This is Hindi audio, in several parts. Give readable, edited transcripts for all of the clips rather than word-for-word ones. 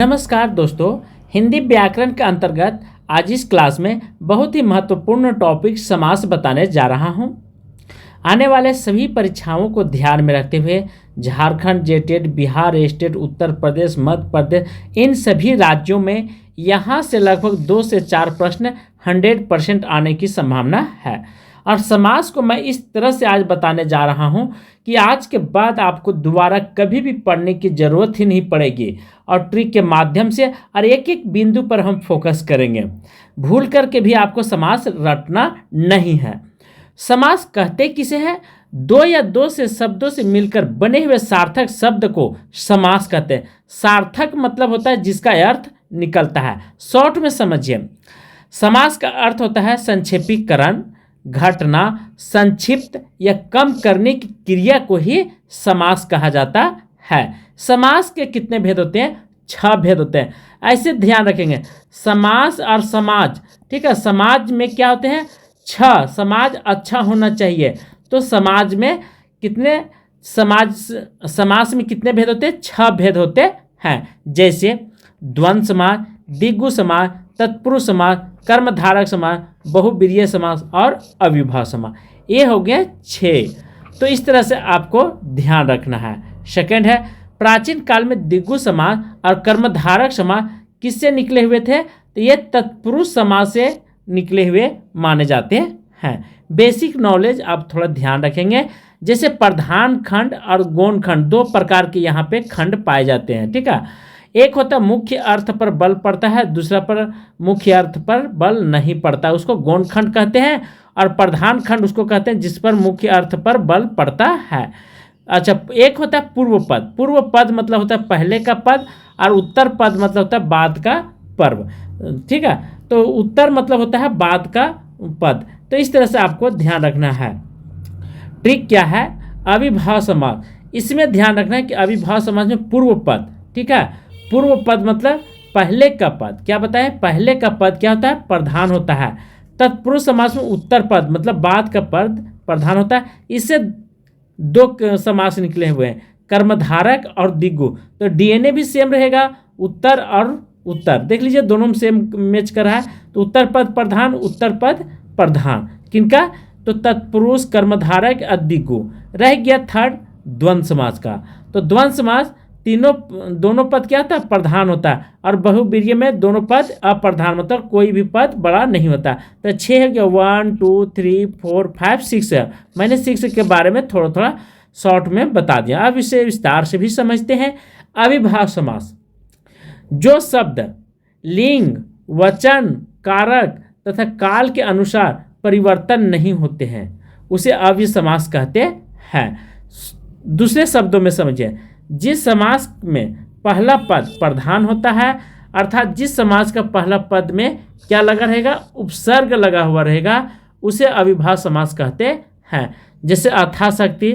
नमस्कार दोस्तों, हिंदी व्याकरण के अंतर्गत आज इस क्लास में बहुत ही महत्वपूर्ण टॉपिक समास बताने जा रहा हूं। आने वाले सभी परीक्षाओं को ध्यान में रखते हुए झारखंड जेटेट, बिहार स्टेट, उत्तर प्रदेश, मध्य प्रदेश, इन सभी राज्यों में यहां से लगभग 2 से 4 प्रश्न 100% आने की संभावना है। और समास को मैं इस तरह से आज बताने जा रहा हूं कि आज के बाद आपको दोबारा कभी भी पढ़ने की ज़रूरत ही नहीं पड़ेगी और ट्रिक के माध्यम से और एक एक बिंदु पर हम फोकस करेंगे। भूल करके भी आपको समास रटना नहीं है। समास कहते किसे हैं? 2 या 2 से शब्दों से मिलकर बने हुए सार्थक शब्द को समास कहते हैं। सार्थक मतलब होता है जिसका अर्थ निकलता है। शॉर्ट में समझिए, समास का अर्थ होता है संक्षेपीकरण, घटना, संक्षिप्त या कम करने की क्रिया को ही समास कहा जाता है। समास के कितने भेद होते हैं? 6 भेद होते हैं। ऐसे ध्यान रखेंगे, समास और समाज, ठीक है। समाज में क्या होते हैं? 6। समाज अच्छा होना चाहिए, तो समाज में कितने समास में कितने भेद होते हैं? 6 भेद होते हैं। जैसे द्वंद्व समास, द्विगु समास, तत्पुरुष समास, कर्मधारक समास, बहुब्रीहि समास और अविभाज्य समास। ये हो गए 6। तो इस तरह से आपको ध्यान रखना है। सेकंड है, प्राचीन काल में द्विगु समास और कर्मधारक समास किससे निकले हुए थे? तो ये तत्पुरुष समास से निकले हुए माने जाते हैं। बेसिक नॉलेज आप थोड़ा ध्यान रखेंगे। जैसे प्रधान खंड और गौण खंड, 2 प्रकार के यहाँ पे खंड पाए जाते हैं, ठीक है। एक होता है मुख्य अर्थ पर बल पड़ता है, दूसरा पर मुख्य अर्थ पर बल नहीं पड़ता, उसको गौण खंड कहते हैं। और प्रधान खंड उसको कहते हैं जिस पर मुख्य अर्थ पर बल पड़ता है। अच्छा, एक होता है पूर्व पद। पूर्व पद मतलब होता है पहले का पद, और उत्तर पद मतलब होता है बाद का पर्व, ठीक है। तो उत्तर मतलब होता है बाद का पद। तो इस तरह से आपको ध्यान रखना है। ट्रिक क्या है? अविभाज्य समास। इसमें ध्यान रखना है कि अविभाज्य समास में पूर्व पद, ठीक है। पूर्व पद मतलब पहले का पद। क्या बताएं? पहले का पद क्या होता है? प्रधान होता है। तत्पुरुष समास में उत्तर पद मतलब बाद का पद प्रधान होता है। इससे 2 समास निकले हुए हैं, कर्मधारक और द्विगु। तो डीएनए भी सेम रहेगा, उत्तर और उत्तर देख लीजिए, दोनों में सेम मैच कर रहा है। तो उत्तर पद प्रधान, उत्तर पद प्रधान किनका? तो तत्पुरुष, कर्मधारक और द्विगु। रह गया थर्ड, द्वंद्व समास का। तो द्वंद्व समास दोनों पद क्या होता है? प्रधान होता है। और बहुब्रीहि में दोनों पद अप्रधान, मतलब कोई भी पद बड़ा नहीं होता। तो 6 हो गया, 1 2 3 4 5 6 है। मैंने 6 के बारे में थोड़ा थोड़ा शॉर्ट में बता दिया। अब इसे विस्तार से भी समझते हैं। अविभाज्य समास, जो शब्द लिंग, वचन, कारक तथा काल के अनुसार परिवर्तन नहीं होते हैं उसे अविभाज्य समास कहते हैं। दूसरे शब्दों में समझिए, जिस समास में पहला पद प्रधान होता है, अर्थात जिस समास का पहला पद में क्या लगा रहेगा? उपसर्ग लगा हुआ रहेगा, उसे अविभाज्य समास कहते हैं। जैसे अथाशक्ति,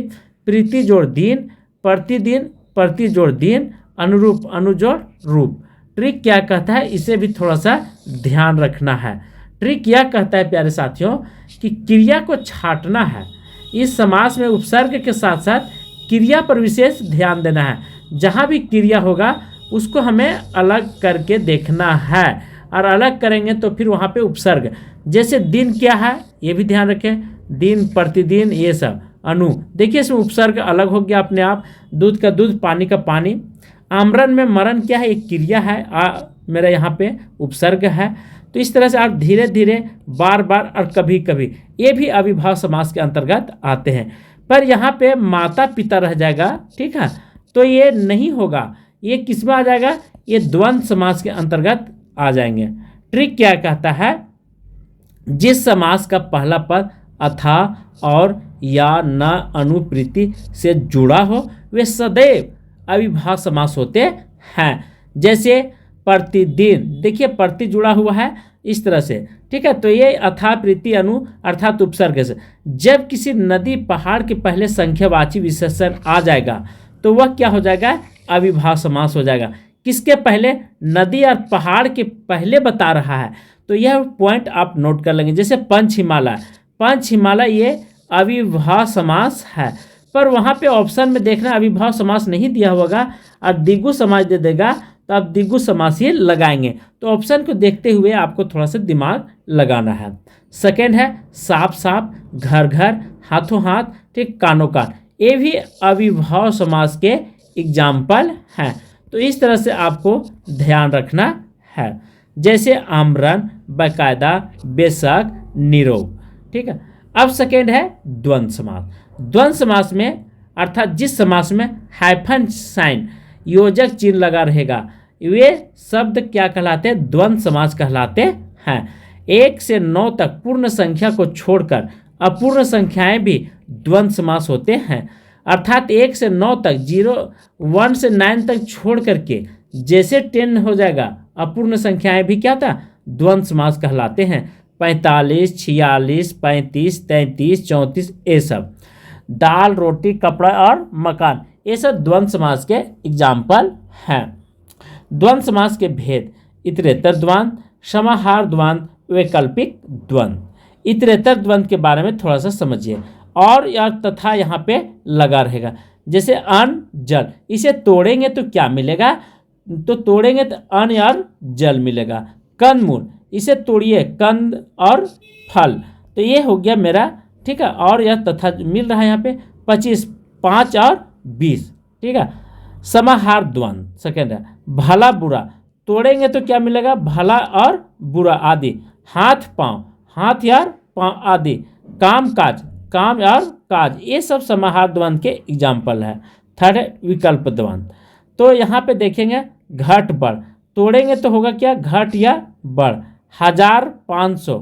प्रीति जोड़ दिन, प्रतिदिन, प्रति जोड़ दिन, अनुरूप, अनुजोड़ रूप। ट्रिक क्या कहता है? इसे भी थोड़ा सा ध्यान रखना है। ट्रिक यह कहता है प्यारे साथियों कि क्रिया को छांटना है। इस समास में उपसर्ग के साथ साथ क्रिया पर विशेष ध्यान देना है। जहाँ भी क्रिया होगा उसको हमें अलग करके देखना है, और अलग करेंगे तो फिर वहाँ पे उपसर्ग। जैसे दिन क्या है ये भी ध्यान रखें, दिन, प्रतिदिन, ये सब। अनु, देखिए इसमें उपसर्ग अलग हो गया अपने आप। दूध का दूध, पानी का पानी। आमरण में मरण क्या है? एक क्रिया है, मेरा यहाँ पे उपसर्ग है। तो इस तरह से आप धीरे धीरे, बार बार और कभी कभी, ये भी अविभाज्य समास के अंतर्गत आते हैं। पर यहाँ पे माता पिता रह जाएगा, ठीक है। तो ये नहीं होगा, ये किस में आ जाएगा? ये द्वंद्व समास के अंतर्गत आ जाएंगे। ट्रिक क्या कहता है? जिस समास का पहला पद अथा और या, न, अनुप्रीति से जुड़ा हो वे सदैव अविभाज्य समास होते हैं। जैसे प्रतिदिन, देखिए प्रति जुड़ा हुआ है इस तरह से, ठीक है। तो ये अथा, प्रीति, अनु अर्थात उपसर्ग से। जब किसी नदी, पहाड़ के पहले संख्यावाची विशेषण आ जाएगा तो वह क्या हो जाएगा? अविभाज्य समास हो जाएगा। किसके पहले? नदी और पहाड़ के पहले बता रहा है। तो यह पॉइंट आप नोट कर लेंगे। जैसे पंच हिमालय, पंच हिमालय ये अविभाज्य समास है। पर वहाँ पे ऑप्शन में देखना अविभाज्य समास नहीं दिया होगा और द्विगु समास दे देगा तो आप द्विगु समासीय लगाएंगे। तो ऑप्शन को देखते हुए आपको थोड़ा सा दिमाग लगाना है। सेकेंड है साफ साफ, घर घर, हाथों हाथ, ठीक, कानों कान। ये भी अविभाव समास के एग्जाम्पल हैं। तो इस तरह से आपको ध्यान रखना है, जैसे आमरण, बाकायदा, बेशक, निरोग। ठीक है। अब सेकेंड है द्वंद्व समास। द्वंद्व समास में अर्थात जिस समास में हाइफन साइन योजक चिन्ह लगा रहेगा, वे शब्द क्या कहलाते हैं? द्वंद्व समास कहलाते हैं। 1 से 9 तक पूर्ण संख्या को छोड़कर अपूर्ण संख्याएं भी द्वंद्व समास होते हैं। अर्थात 1 से 9 तक, 1 से 9 तक छोड़ करके जैसे 10 हो जाएगा, अपूर्ण संख्याएं भी क्या था? द्वंद्व समास कहलाते हैं। 45, 46, 35, 33, 34, ये सब। दाल, रोटी, कपड़ा और मकान, ये सब द्वंद्व समास के एग्जाम्पल हैं। द्वंद्व समास के भेद: इतरेतर द्वंद्व, समाहार द्वंद्व, वैकल्पिक द्वंद्व। इतरेतर द्वंद्व के बारे में थोड़ा सा समझिए। और या तथा यहाँ पे लगा रहेगा, जैसे अन्न जल, इसे तोड़ेंगे तो क्या मिलेगा? तो तोड़ेंगे तो अन्न और जल मिलेगा। कंद मूल, इसे तोड़िए, कंद और फल, तो ये हो गया मेरा। ठीक है। और यह तथा मिल रहा है यहाँ पे 25, 5 और 20। ठीक है। समाहार द्वंद्व सेकेंड है भला बुरा, तोड़ेंगे तो क्या मिलेगा? भला और बुरा आदि। हाथ पाँव, हाथ और पाँव आदि। काम काज, काम और काज, ये सब समाहार द्वंद्व के एग्जाम्पल है। थर्ड है विकल्प द्वंद्व। तो यहाँ पे देखेंगे घट बढ़, तोड़ेंगे तो होगा क्या? घट या बढ़। 1000, 500,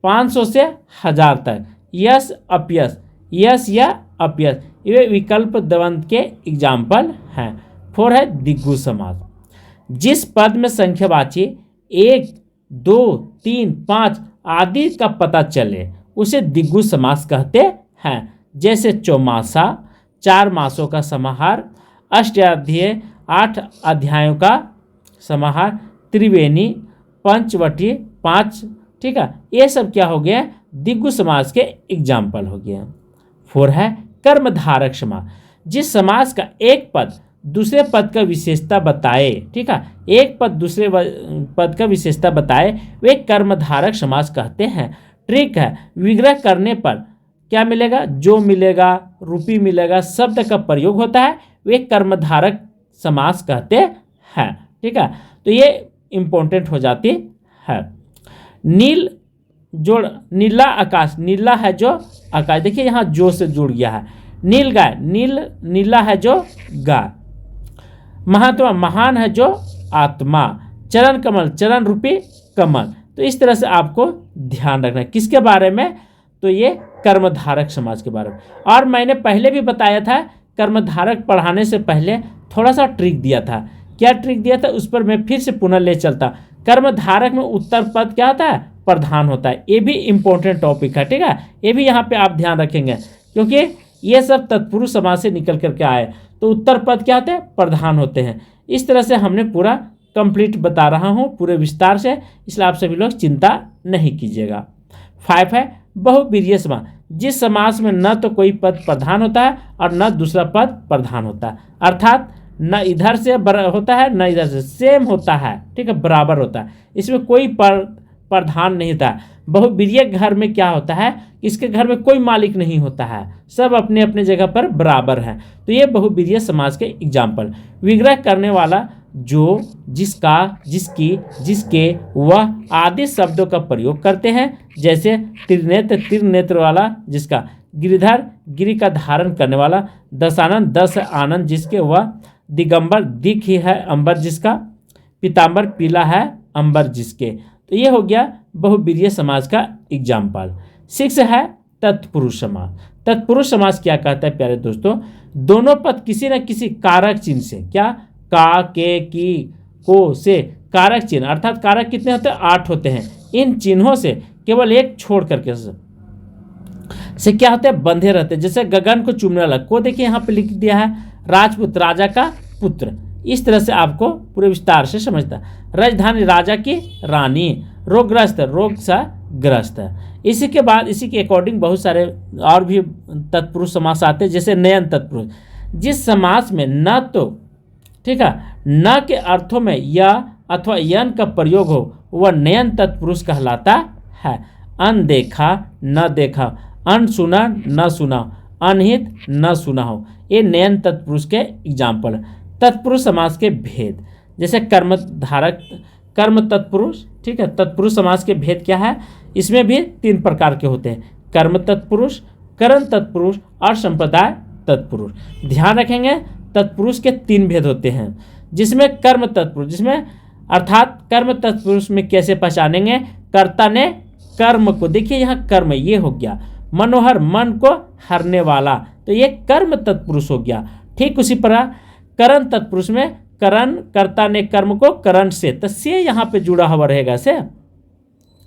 500 से 1000 तक। यस अपयस, यस या अपयस, ये विकल्प द्वंद्व के एग्जाम्पल हैं। 4 है द्विगु समास। जिस पद में संख्यावाची 1, 2, 3, 5 आदि का पता चले उसे द्विगु समास कहते हैं। जैसे चौमासा, 4 मासों का समाहार, अष्टाध्यायी, 8 अध्यायों का समाहार, त्रिवेणी, पंचवटी, 5। ठीक है। ये सब क्या हो गया? द्विगु समास के एग्जाम्पल हो गया। 4 है कर्मधारक समास। जिस समास का एक पद दूसरे पद का विशेषता बताए, ठीक है, एक पद दूसरे पद का विशेषता बताए, वे कर्मधारक समास कहते हैं। ट्रिक है, विग्रह करने पर क्या मिलेगा? जो मिलेगा, रूपी मिलेगा, शब्द का प्रयोग होता है, वे कर्मधारक समास कहते हैं। ठीक है। तो ये इंपॉर्टेंट हो जाती है। नील जोड़, नीला आकाश, नीला है जो आकाश, देखिए यहाँ जो से जुड़ गया है। नील गाय, नीला है जो गाय। महात्मा, महान है जो आत्मा। चरण कमल, चरण रूपी कमल। तो इस तरह से आपको ध्यान रखना है किसके बारे में? तो ये कर्मधारक समास के बारे में। और मैंने पहले भी बताया था, कर्मधारक पढ़ाने से पहले थोड़ा सा ट्रिक दिया था। क्या ट्रिक दिया था? उस पर मैं फिर से पुनः ले चलता। कर्मधारक में उत्तर पद क्या होता है? प्रधान होता है। ये भी इंपॉर्टेंट टॉपिक है। ठीक है। ये भी यहाँ पे आप ध्यान रखेंगे, क्योंकि ये सब तत्पुरुष समास से निकल करके आए। तो उत्तर पद क्या होते हैं? प्रधान होते हैं। इस तरह से हमने पूरा कंप्लीट बता रहा हूँ पूरे विस्तार से, इसलिए आप सभी लोग चिंता नहीं कीजिएगा। 5 है बहुवीर्य समास। जिस समास में न तो कोई पद प्रधान होता है और न दूसरा पद प्रधान होता है, अर्थात न इधर से होता है न इधर से, सेम होता है। ठीक है, बराबर होता है, इसमें कोई प्रधान नहीं होता है। बहुवीर्य घर में क्या होता है? इसके घर में कोई मालिक नहीं होता है, सब अपने अपने जगह पर बराबर हैं। तो ये बहुवीर्य समास के एग्जाम्पल। विग्रह करने वाला जो, जिसका, जिसकी, जिसके, वह आदि शब्दों का प्रयोग करते हैं। जैसे त्रिनेत्र, त्रिनेत्र वाला जिसका। गिरिधर, गिरि का धारण करने वाला। दशानन, 10 आनंद जिसके, वह। दिगंबर, दिख ही है अंबर जिसका। पीताम्बर, पीला है अंबर जिसके। तो ये हो गया बहुवीर्य समास का एग्जाम्पल। 6 है तत्पुरुष समास। तत्पुरुष समास क्या कहता है प्यारे दोस्तों? दोनों पद किसी न किसी कारक चिन्ह से, क्या, का, के, की, को से कारक चिन्ह, अर्थात कारक कितने होते हैं? 8 होते हैं। इन चिन्हों से केवल एक छोड़ करके से क्या होते हैं? बंधे रहते हैं। जैसे गगन को चूमने वाला, को देखिए यहाँ पे लिख दिया है, राजपूत, राजा का पुत्र। इस तरह से आपको पूरे विस्तार से समझता है। राजधानी, राजा की रानी। रोगग्रस्त, रोग सा ग्रस्त है। इसी के बाद इसी के अकॉर्डिंग बहुत सारे और भी तत्पुरुष समास आते हैं, जैसे नयन तत्पुरुष। जिस समास में न तो ठीक है, न के अर्थों में य अथवा यन का प्रयोग हो वह नयन तत्पुरुष कहलाता है। अनदेखा, न देखा, अनसुना, न सुना, अनहित, न सुना हो, ये नयन तत्पुरुष के एग्जाम्पल। तत्पुरुष समास के भेद, जैसे कर्मधारक, कर्म तत्पुरुष, ठीक है। तत्पुरुष समास के भेद क्या है? इसमें भी 3 प्रकार के होते हैं, कर्म तत्पुरुष, करण तत्पुरुष और संप्रदाय तत्पुरुष। ध्यान रखेंगे तत्पुरुष के 3 भेद होते हैं, जिसमें कर्म तत्पुरुष, जिसमें अर्थात कर्म तत्पुरुष में कैसे पहचानेंगे? कर्ता ने कर्म को, देखिए यहाँ कर्म ये हो गया, मनोहर मन को हरने वाला, तो ये कर्म तत्पुरुष हो गया। ठीक उसी प्रकार करण तत्पुरुष में करण, कर्ता ने कर्म को करण से, तो से यहाँ पे जुड़ा हुआ रहेगा से।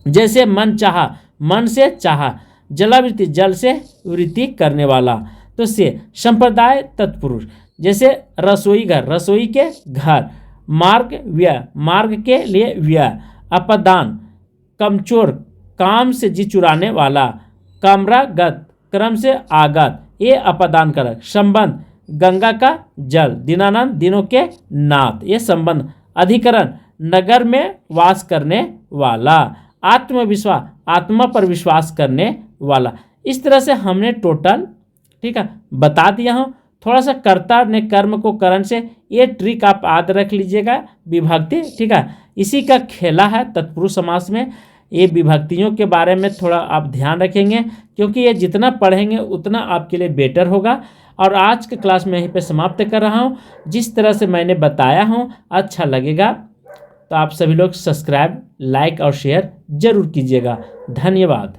जैसे मन चाहा, मन से चाहा, जलावृत्ति जल से वृत्ति करने वाला, तो से। संप्रदाय तत्पुरुष, जैसे रसोई घर, रसोई के घर, मार्ग व्यय, मार्ग के लिए व्यय, अपदान कमचोर, काम से जी चुराने वाला, कामरागत क्रम से आगत, ये अपदान करक। संबंध गंगा का जल, दीनानंद दिनों के नाथ, ये संबंध। अधिकरण नगर में वास करने वाला, आत्मविश्वास आत्मा पर विश्वास करने वाला। इस तरह से हमने टोटल, ठीक है, बता दिया हूँ। थोड़ा सा कर्ता ने कर्म को करण से, ये ट्रिक आप याद रख लीजिएगा, विभक्ति, ठीक है, इसी का खेला है तत्पुरुष समास में। ये विभक्तियों के बारे में थोड़ा आप ध्यान रखेंगे, क्योंकि ये जितना पढ़ेंगे उतना आपके लिए बेटर होगा। और आज के क्लास में यहीं पे समाप्त कर रहा हूँ। जिस तरह से मैंने बताया हूँ अच्छा लगेगा तो आप सभी लोग सब्सक्राइब, लाइक और शेयर जरूर कीजिएगा। धन्यवाद।